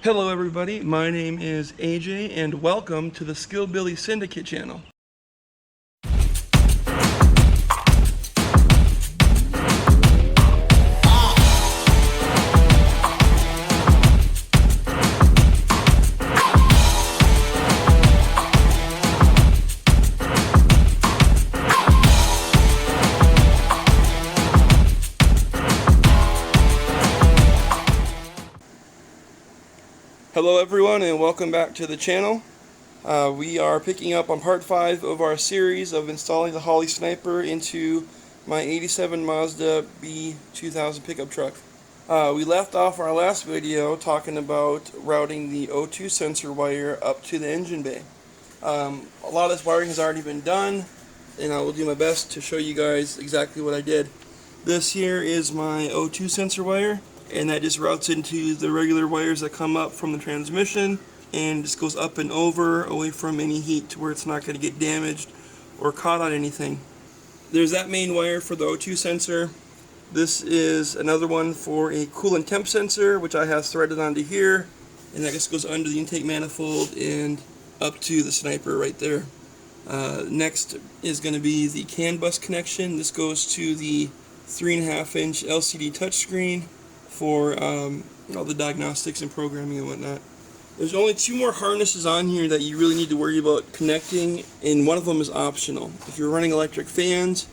Hello everybody, my name is AJ and welcome to the Skillbilly Syndicate channel. Hello everyone and welcome back to the channel. We are picking up on part 5 of our series of installing the Holley sniper into my 87 Mazda B2000 pickup truck. We left off our last video talking about routing the O2 sensor wire up to the engine bay. A lot of this wiring has already been done and I will do my best to show you guys exactly what I did. This here is my O2 sensor wire, and that just routes into the regular wires that come up from the transmission and just goes up and over away from any heat to where it's not going to get damaged or caught on anything. There's that main wire for the O2 sensor. This is another one for a coolant temp sensor, which I have threaded onto here, and that just goes under the intake manifold and up to the sniper right there. Next is going to be the CAN bus connection. This goes to the 3.5-inch LCD touchscreen for all the diagnostics and programming and whatnot. There's only 2 more harnesses on here that you really need to worry about connecting, and one of them is optional. If you're running electric fans,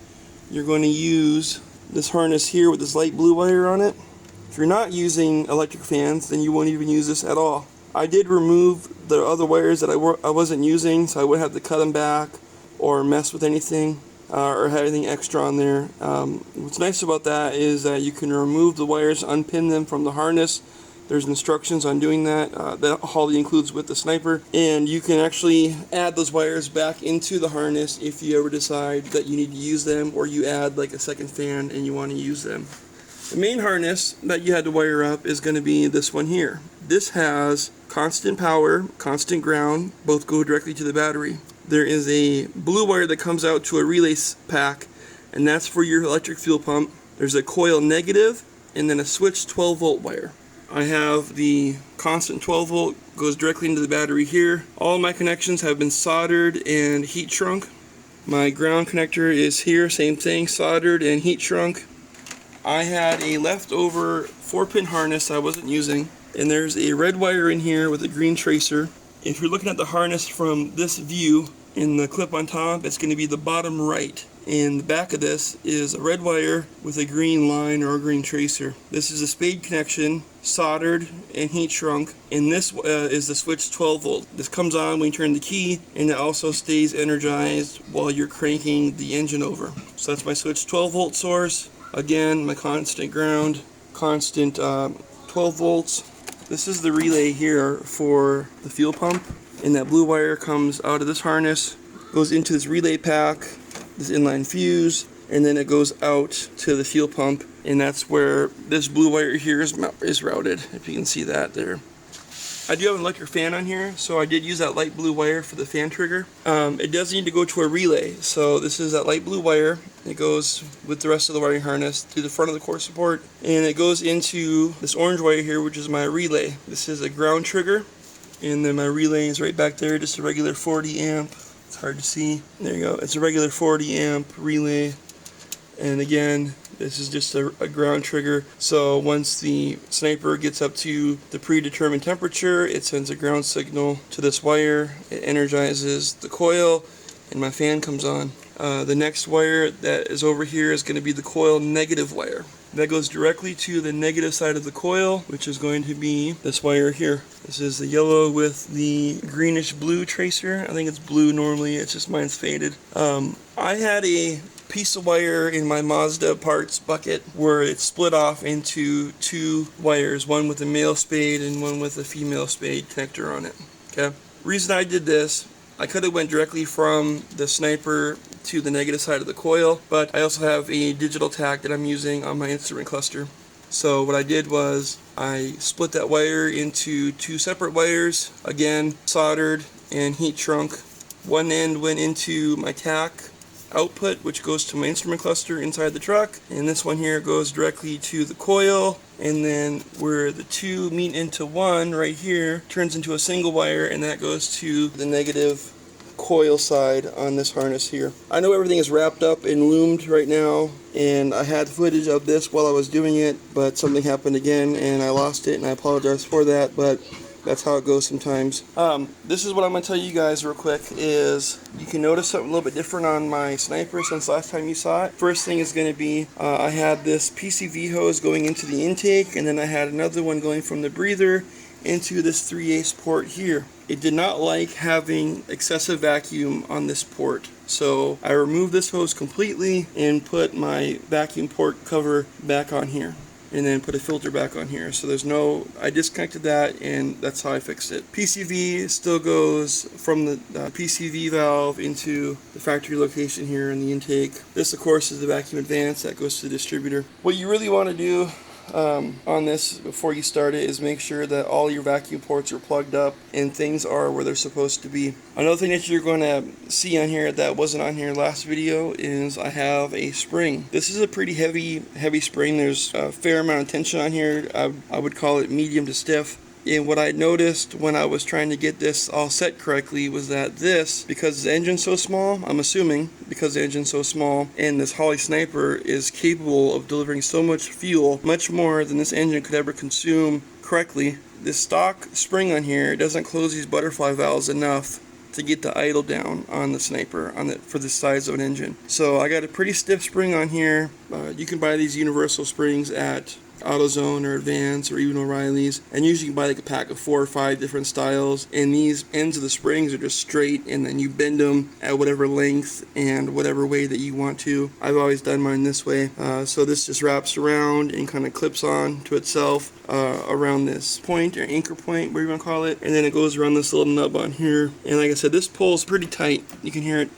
you're going to use this harness here with this light blue wire on it. If you're not using electric fans, then you won't even use this at all. I did remove the other wires that I wasn't using, so I would have to cut them back or mess with anything. Or have anything extra on there. What's nice about that is that you can remove the wires, unpin them from the harness. There's instructions on doing that that Holley includes with the sniper, and you can actually add those wires back into the harness if you ever decide that you need to use them, or you add like a second fan and you want to use them. The main harness that you had to wire up is going to be this one here. This has constant power, constant ground, both go directly to the battery. There is a blue wire that comes out to a relay pack, and that's for your electric fuel pump. There's a coil negative and then a switch 12 volt wire. I have the constant 12 volt goes directly into the battery here. All my connections have been soldered and heat shrunk. My ground connector is here, same thing, soldered and heat shrunk. I had a leftover 4-pin harness I wasn't using, and there's a red wire in here with a green tracer. If you're looking at the harness from this view, in the clip on top, it's going to be the bottom right. And the back of this is a red wire with a green line or a green tracer. This is a spade connection, soldered and heat shrunk, and this is the switch 12 volt. This comes on when you turn the key, and it also stays energized while you're cranking the engine over. So that's my switch 12 volt source. Again, my constant ground, constant 12 volts. This is the relay here for the fuel pump, and that blue wire comes out of this harness, goes into this relay pack, this inline fuse, and then it goes out to the fuel pump, and that's where this blue wire here is routed, if you can see that there. I do have an electric fan on here, so I did use that light blue wire for the fan trigger. It does need to go to a relay, so this is that light blue wire. It goes with the rest of the wiring harness to the front of the core support, and it goes into this orange wire here, which is my relay. This is a ground trigger, and then my relay is right back there, just a regular 40 amp. It's hard to see. There you go. It's a regular 40 amp relay, and again, this is just a ground trigger, so once the sniper gets up to the predetermined temperature, it sends a ground signal to this wire, it energizes the coil, and my fan comes on. The next wire that is over here is going to be the coil negative wire. That goes directly to the negative side of the coil, which is going to be this wire here. This is the yellow with the greenish blue tracer. I think it's blue normally, it's just mine's faded. I had a piece of wire in my Mazda parts bucket where it split off into 2 wires, one with a male spade and one with a female spade connector on it. Okay. Reason I did this, I could have went directly from the sniper to the negative side of the coil, but I also have a digital tach that I'm using on my instrument cluster. So what I did was I split that wire into 2 separate wires, again soldered and heat shrunk. One end went into my tach, output, which goes to my instrument cluster inside the truck, and this one here goes directly to the coil, and then where the two meet into one right here turns into a single wire, and that goes to the negative coil side on this harness here. I know everything is wrapped up and loomed right now, and I had footage of this while I was doing it, but something happened again and I lost it, and I apologize for that, but that's how it goes sometimes. This is what I'm going to tell you guys real quick, is you can notice something a little bit different on my Sniper since last time you saw it. First thing is going to be, I had this PCV hose going into the intake, and then I had another one going from the breather into this 3/8 port here. It did not like having excessive vacuum on this port, so I removed this hose completely and put my vacuum port cover back on here, and then put a filter back on here. So there's no, I disconnected that, and that's how I fixed it. PCV still goes from the PCV valve into the factory location here in the intake. This of course is the vacuum advance that goes to the distributor. What you really want to do on this before you start it is make sure that all your vacuum ports are plugged up and things are where they're supposed to be. Another thing that you're going to see on here that wasn't on here last video is I have a spring. This is a pretty heavy spring. There's a fair amount of tension on here. I would call it medium to stiff. And what I noticed when I was trying to get this all set correctly was that this, because the engine's so small, I'm assuming because the engine's so small, and this Holley Sniper is capable of delivering so much fuel, much more than this engine could ever consume correctly. This stock spring on here doesn't close these butterfly valves enough to get the idle down on the Sniper for the size of an engine. So I got a pretty stiff spring on here. You can buy these universal springs at AutoZone or Advance or even O'Reilly's, and usually you can buy like a pack of 4 or 5 different styles, and these ends of the springs are just straight, and then you bend them at whatever length and whatever way that you want to. I've always done mine this way, so this just wraps around and kind of clips on to itself around this point or anchor point, whatever you want to call it, and then it goes around this little nub on here. And like I said, this pulls pretty tight. You can hear it.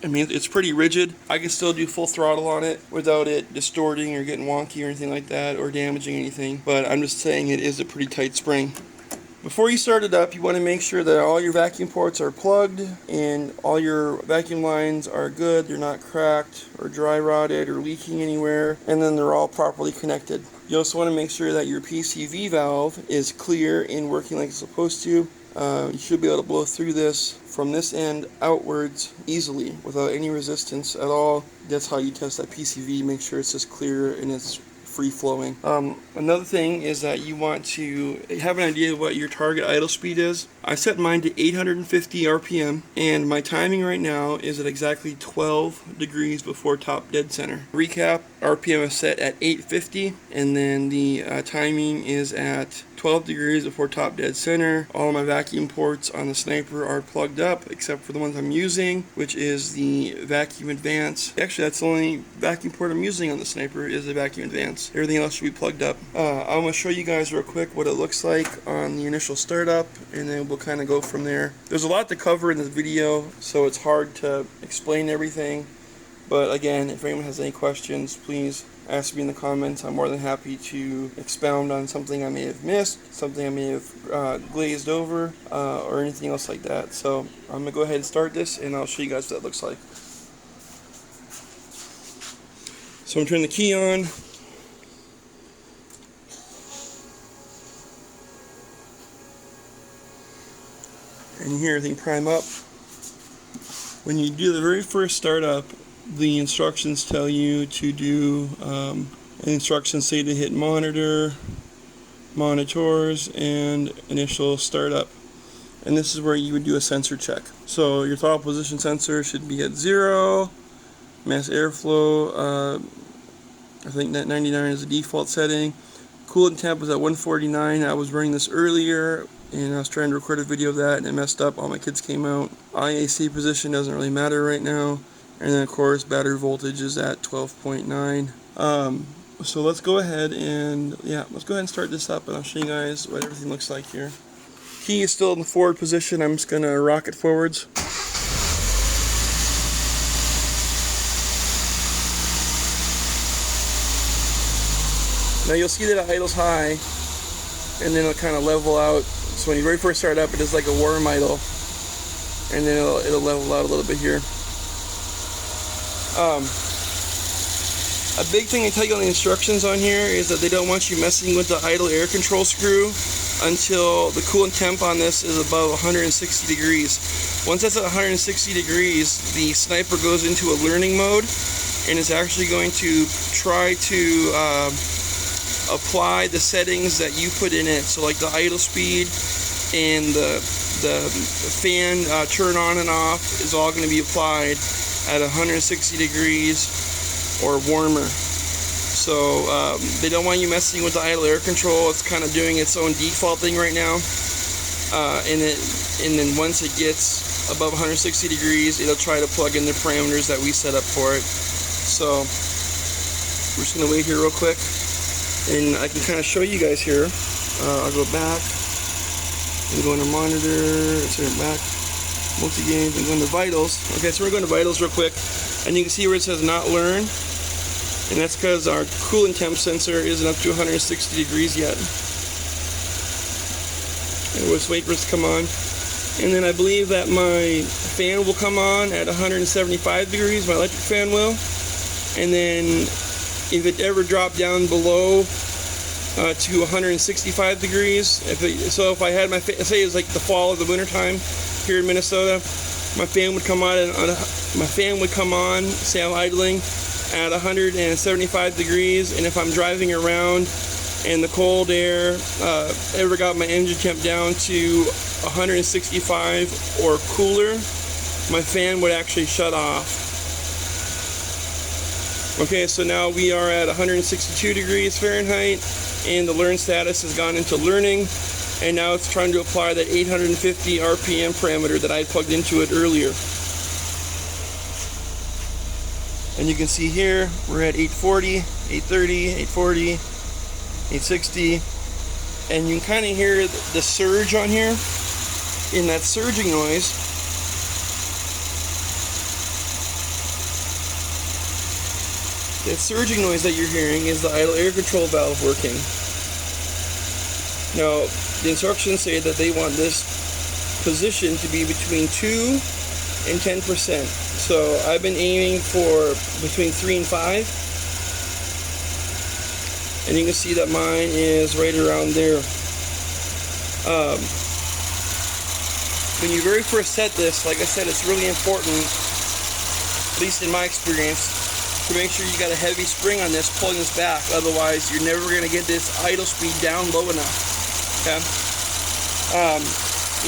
I mean, it's pretty rigid. I can still do full throttle on it without it distorting or getting wonky or anything like that or damaging anything, but I'm just saying it is a pretty tight spring. Before you start it up, you want to make sure that all your vacuum ports are plugged and all your vacuum lines are good, they're not cracked or dry rotted or leaking anywhere, and then they're all properly connected. You also want to make sure that your PCV valve is clear and working like it's supposed to. You should be able to blow through this from this end outwards easily without any resistance at all. That's how you test that PCV. Make sure it's just clear and it's free flowing. Another thing is that you want to have an idea of what your target idle speed is. I set mine to 850 RPM, and my timing right now is at exactly 12 degrees before top dead center. Recap, RPM is set at 850, and then the timing is at 12 degrees before top dead center. All my vacuum ports on the Sniper are plugged up except for the ones I'm using, which is the vacuum advance. Actually, that's the only vacuum port I'm using on the Sniper is the vacuum advance. Everything else should be plugged up. I'm going to show you guys real quick what it looks like on the initial startup, and then we'll kind of go from there. There's a lot to cover in this video, so it's hard to explain everything. But again, if anyone has any questions, please ask me in the comments. I'm more than happy to expound on something I may have missed, something I may have glazed over, or anything else like that. So I'm going to go ahead and start this, and I'll show you guys what that looks like. So I'm turning the key on. And you hear everything prime up. When you do the very first startup, the instructions tell you to do, the instructions say to hit monitor, monitors, and initial startup. And this is where you would do a sensor check. So your throttle position sensor should be at 0, mass airflow, I think that 99 is the default setting. Coolant temp was at 149. I was running this earlier, and I was trying to record a video of that, and it messed up. All my kids came out. IAC position doesn't really matter right now. And then of course battery voltage is at 12.9. So let's go ahead and start this up, and I'll show you guys what everything looks like here. Key is still in the forward position. I'm just gonna rock it forwards. Now you'll see that it idles high, and then it'll kind of level out. So when you very first start up, it is like a warm idle, and then it'll level out a little bit here. A big thing they tell you on the instructions on here is that they don't want you messing with the idle air control screw until the coolant temp on this is above 160 degrees. Once that's at 160 degrees, the sniper goes into a learning mode and is actually going to try to apply the settings that you put in it. So like the idle speed and the fan turn on and off is all going to be applied at 160 degrees or warmer. So they don't want you messing with the idle air control. It's kind of doing its own default thing right now, and then once it gets above 160 degrees, it'll try to plug in the parameters that we set up for it. So we're just gonna wait here real quick, and I can kind of show you guys here. I'll go back and go into monitor. Let's turn it back, multi-games, and go into vitals. Okay, so we're going to vitals real quick, and you can see where it says not learn. And that's because our coolant temp sensor isn't up to 160 degrees yet. And we'll just wait for it to come on. And then I believe that my fan will come on at 175 degrees, my electric fan will. And then if it ever dropped down below to 165 degrees, if I had my say it was like the fall or the winter time here in Minnesota, my fan would come on, say I'm idling at 175 degrees, and if I'm driving around and the cold air ever got my engine temp down to 165 or cooler, my fan would actually shut off. Okay, so now we are at 162 degrees Fahrenheit, and the learn status has gone into learning, and now it's trying to apply that 850 RPM parameter that I plugged into it earlier. And you can see here, we're at 840, 830, 840, 860. And you can kind of hear the surge on here. In that surging noise, that you're hearing is the idle air control valve working. Now, the instructions say that they want this position to be between 2 and 10%. So I've been aiming for between 3 and 5, and you can see that mine is right around there. When you very first set this, like I said, it's really important, at least in my experience, to make sure you got a heavy spring on this pulling this back. Otherwise, you're never going to get this idle speed down low enough. Okay.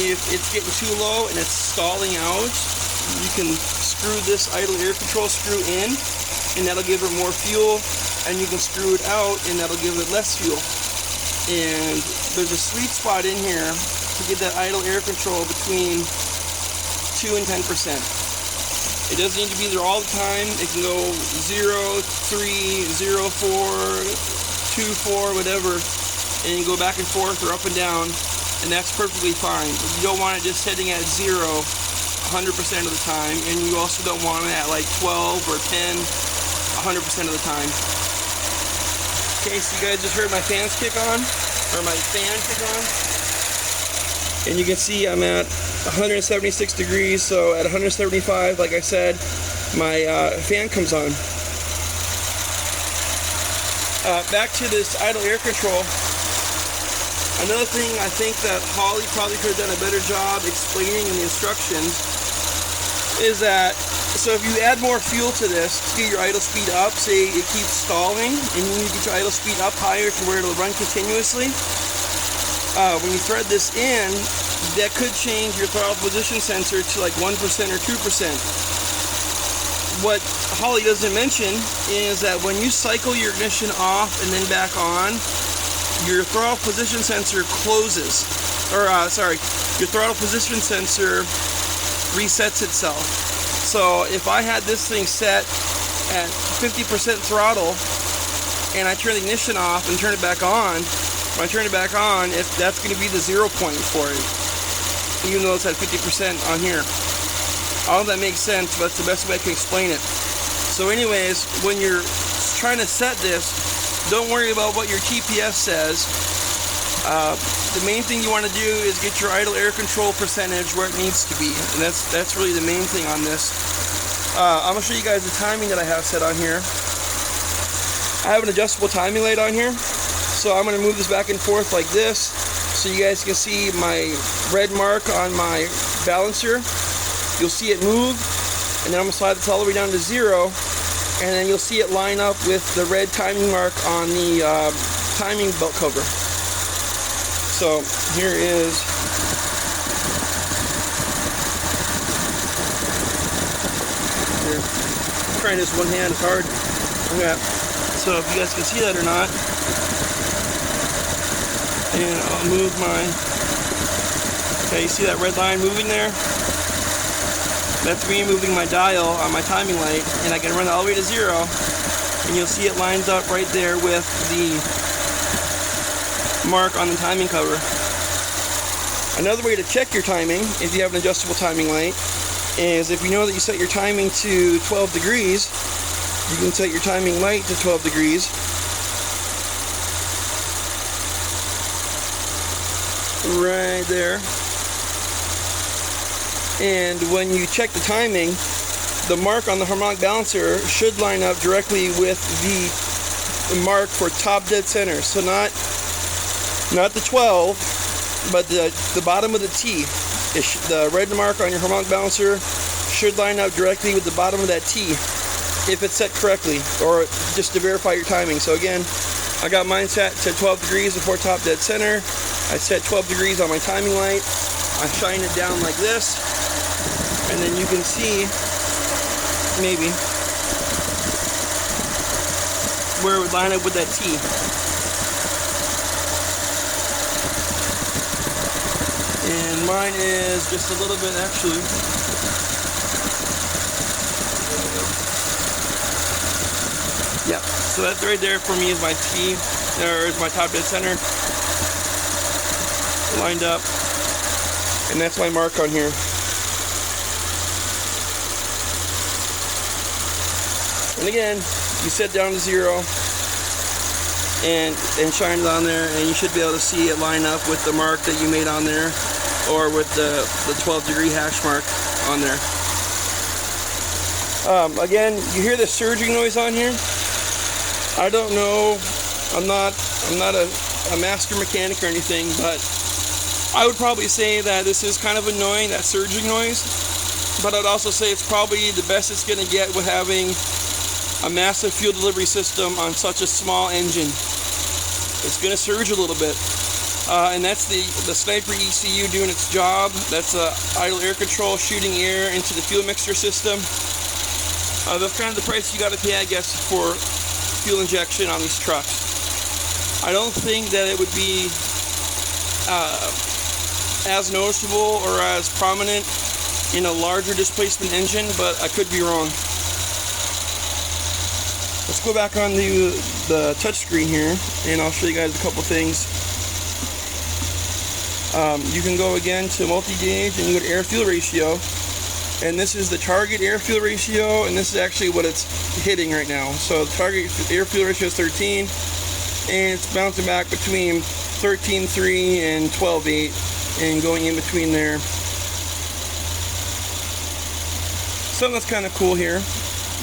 If it's getting too low and it's stalling out, you can screw this idle air control screw in, and that'll give it more fuel, and you can screw it out, and that'll give it less fuel. And there's a sweet spot in here to get that idle air control between 2 and 10%. It doesn't need to be there all the time. It can go 0, 3, 0, 4, 2, 4, whatever, and you go back and forth or up and down, and that's perfectly fine. But you don't want it just setting at 0 100% of the time, and you also don't want it at like 12 or 10 100% of the time. Okay, so you guys just heard my fans kick on, or my fan kick on, and you can see I'm at 176 degrees. So at 175, like I said, my fan comes on. Back to this idle air control. Another thing I think that Holley probably could have done a better job explaining in the instructions is that, so if you add more fuel to this to get your idle speed up, say it keeps stalling and you need to get your idle speed up higher to where it'll run continuously, when you thread this in, that could change your throttle position sensor to like 1% or 2%. What Holley doesn't mention is that when you cycle your ignition off and then back on, your throttle position sensor closes, or your throttle position sensor resets itself. So if I had this thing set at 50% throttle and I turn the ignition off and turn it back on, when I turn it back on, that's going to be the 0 point for it, even though it's at 50% on here. I don't know if that makes sense, but that's the best way I can explain it. So anyways, when you're trying to set this, don't worry about what your TPS says. The main thing you want to do is get your idle air control percentage where it needs to be, and that's really the main thing on this. I'm going to show you guys the timing that I have set on here. I have an adjustable timing light on here, so I'm going to move this back and forth like this so you guys can see my red mark on my balancer. You'll see it move, and then I'm going to slide this all the way down to 0, and then you'll see it line up with the red timing mark on the timing belt cover. So here is trying this one hand, it's hard. Okay. So if you guys can see that or not, and I'll move my, okay, you see that red line moving there? That's me moving my dial on my timing light, and I can run it all the way to 0, and you'll see it lines up right there with the mark on the timing cover. Another way to check your timing, if you have an adjustable timing light, is if you know that you set your timing to 12 degrees, you can set your timing light to 12 degrees. Right there. And when you check the timing, the mark on the harmonic balancer should line up directly with the mark for top dead center. So not the 12, but the bottom of the T. The red mark on your harmonic balancer should line up directly with the bottom of that T if it's set correctly, or just to verify your timing. So again, I got mine set to 12 degrees before top dead center. I set 12 degrees on my timing light. I shine it down like this, and then you can see maybe where it would line up with that T. And mine is just a little bit, actually. Yeah, so that's right there for me is my T, or is my top dead center lined up, and that's my mark on here. And again, you set down to 0 and shine it on there, and you should be able to see it line up with the mark that you made on there, or with the 12 degree hash mark on there. Again, you hear the surging noise on here. I don't know, I'm not a master mechanic or anything, but I would probably say that this is kind of annoying, that surging noise, but I'd also say it's probably the best it's going to get with having a massive fuel delivery system on such a small engine. It's going to surge a little bit, and that's the Sniper ECU doing its job. That's idle air control shooting air into the fuel mixture system. That's kind of the price you got to pay, I guess, for fuel injection on these trucks. I don't think that it would be as noticeable or as prominent in a larger displacement engine, but I could be wrong. Let's go back on the touchscreen here, and I'll show you guys a couple things. You can go again to multi-gauge, and you go to air-fuel ratio, and this is the target air-fuel ratio, and this is actually what it's hitting right now. So the target air-fuel ratio is 13, and it's bouncing back between 13.3 and 12.8, and going in between there. Something that's kind of cool here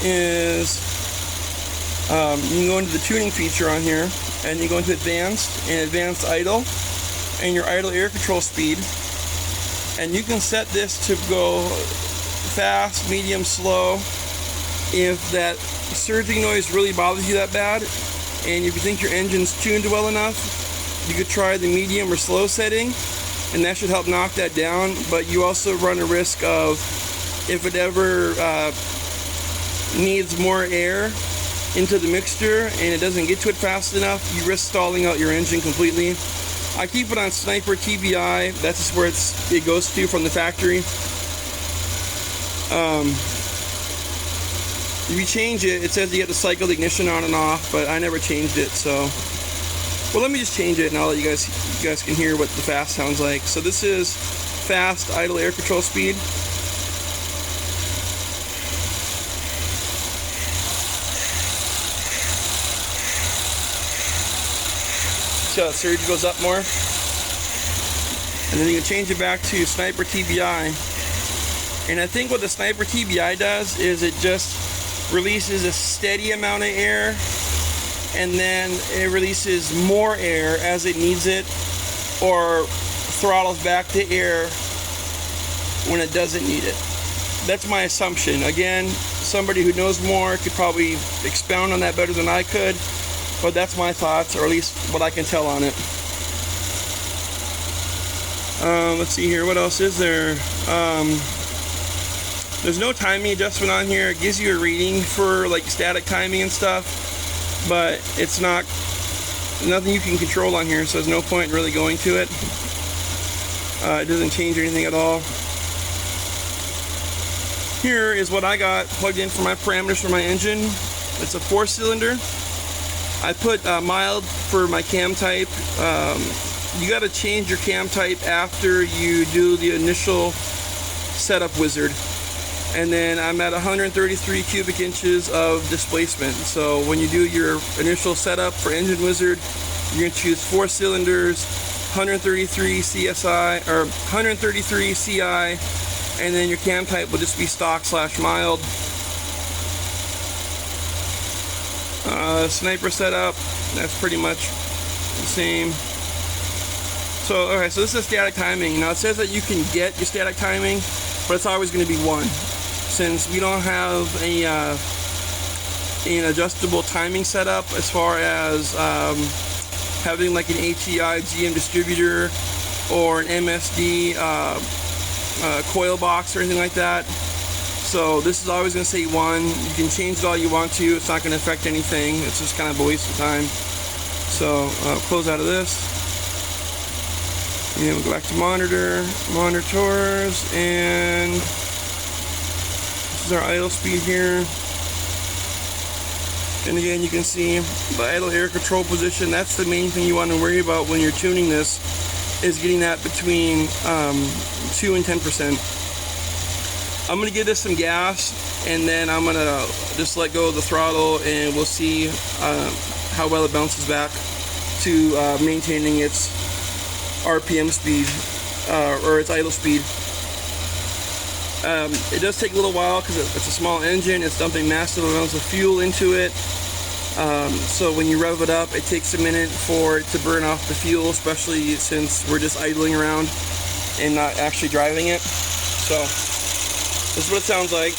is you can go into the tuning feature on here, and you go into advanced and advanced idle, and your idle air control speed, and you can set this to go fast, medium, slow. If that surging noise really bothers you that bad, and if you think your engine's tuned well enough, you could try the medium or slow setting, and that should help knock that down. But you also run a risk of, if it ever needs more air into the mixture and it doesn't get to it fast enough, you risk stalling out your engine completely. I keep it on Sniper TBI. That's just where it goes to from the factory. If you change it, it says you have to cycle the ignition on and off, but I never changed it. So, well, let me just change it, and I'll let you guys can hear what the fast sounds like. So this is fast idle air control speed. See how the surge goes up more? And then you can change it back to Sniper TBI. And I think what the Sniper TBI does is it just releases a steady amount of air, and then it releases more air as it needs it, or throttles back the air when it doesn't need it. That's my assumption. Again, somebody who knows more could probably expound on that better than I could, but that's my thoughts, or at least what I can tell on it. Let's see here, what else is there? There's no timing adjustment on here. It gives you a reading for like static timing and stuff, but it's nothing you can control on here, so there's no point in really going to it. It doesn't change anything at all. Here is what I got plugged in for my parameters for my engine. It's a 4-cylinder. I put mild for my cam type. You got to change your cam type after you do the initial setup wizard. And then I'm at 133 cubic inches of displacement. So when you do your initial setup for engine wizard, you're going to choose 4 cylinders, 133 CSI or 133 CI, and then your cam type will just be stock/mild. Sniper setup, that's pretty much the same. So, okay, so this is static timing. Now it says that you can get your static timing, but it's always going to be 1. Since we don't have an adjustable timing setup as far as having like an HEI GM distributor or an MSD coil box or anything like that. So this is always going to say 1. You can change it all you want to. It's not going to affect anything. It's just kind of a waste of time. So close out of this. And we'll go back to monitors, and this is our idle speed here. And again, you can see the idle air control position. That's the main thing you want to worry about when you're tuning this, is getting that between 2 and 10%. I'm going to give this some gas, and then I'm going to just let go of the throttle, and we'll see how well it bounces back to maintaining its RPM speed, or its idle speed. It does take a little while because it's a small engine. It's dumping massive amounts of fuel into it. So when you rev it up, it takes a minute for it to burn off the fuel, especially since we're just idling around and not actually driving it. So this is what it sounds like.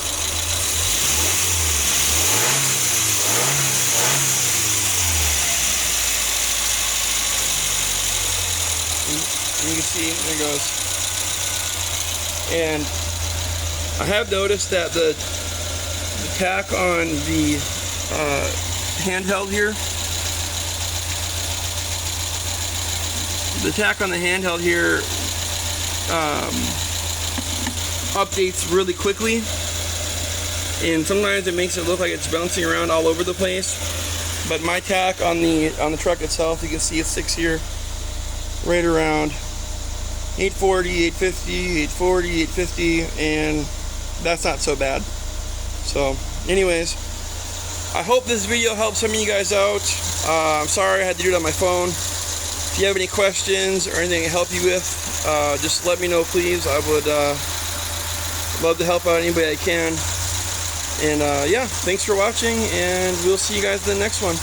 And you can see, there it goes. And I have noticed that the tack on the handheld here, updates really quickly, and sometimes it makes it look like it's bouncing around all over the place. But my tack on the truck itself, you can see it sticks here right around 840, 850, 840, 850, and that's not so bad. So anyways, I hope this video helps some of you guys out. I'm sorry I had to do it on my phone. If you have any questions or anything to help you with, just let me know, please. I would love to help out anybody I can. And yeah, thanks for watching, and we'll see you guys in the next one.